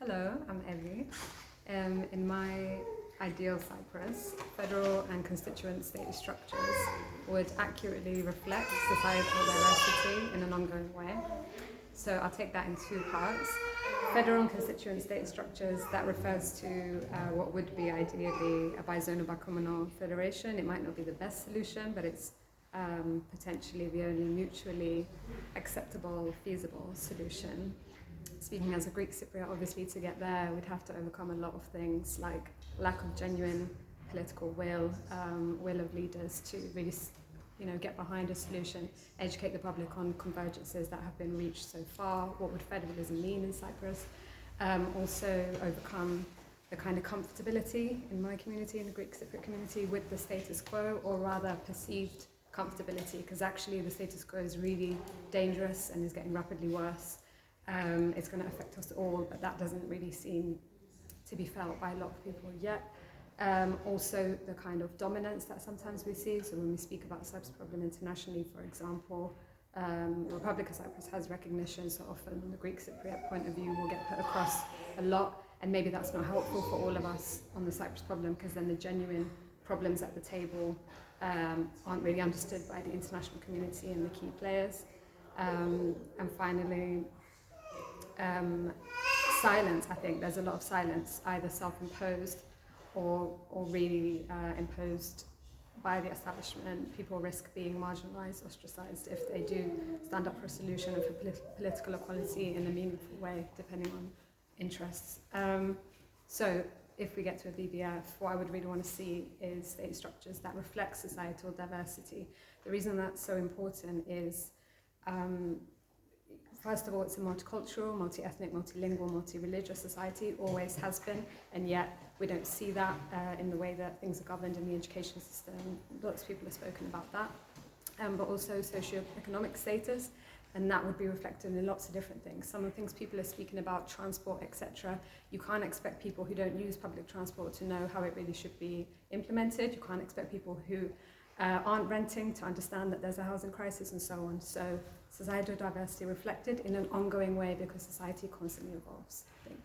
Hello, I'm Evie. In my ideal Cyprus, federal and constituent state structures would accurately reflect societal diversity in an ongoing way. So I'll take that in two parts. Federal and constituent state structures, that refers to what would be ideally a bi-zonal, bi-communal federation. It might not be the best solution, but it's potentially the only mutually acceptable, feasible solution. Speaking as a Greek Cypriot, obviously to get there we'd have to overcome a lot of things like lack of genuine political will of leaders to really get behind a solution, educate the public on convergences that have been reached so far, what would federalism mean in Cyprus, also overcome the kind of comfortability in my community, in the Greek Cypriot community, with the status quo, or rather perceived comfortability, because actually the status quo is really dangerous and is getting rapidly worse. It's going to affect us all, but that doesn't really seem to be felt by a lot of people yet. Also the kind of dominance that sometimes we see. So when we speak about the Cyprus problem internationally, for example, the Republic of Cyprus has recognition, so often the Greek Cypriot point of view will get put across a lot, and maybe that's not helpful for all of us on the Cyprus problem, because then the genuine problems at the table aren't really understood by the international community and the key players. And finally, silence. I think there's a lot of silence, either self-imposed or really imposed by the establishment. People risk being marginalized, ostracized if they do stand up for a solution and for political equality in a meaningful way, depending on interests. So if we get to a BBF, what I would really want to see is state structures that reflect societal diversity. The reason that's so important is first of all, it's a multicultural, multi-ethnic, multilingual, multi-religious society, always has been, and yet we don't see that in the way that things are governed in the education system. Lots of people have spoken about that, but also socioeconomic status, and that would be reflected in lots of different things. Some of the things people are speaking about, transport, etc. You can't expect people who don't use public transport to know how it really should be implemented. You can't expect people who aren't renting to understand that there's a housing crisis and so on. So societal diversity reflected in an ongoing way because society constantly evolves. Thank you.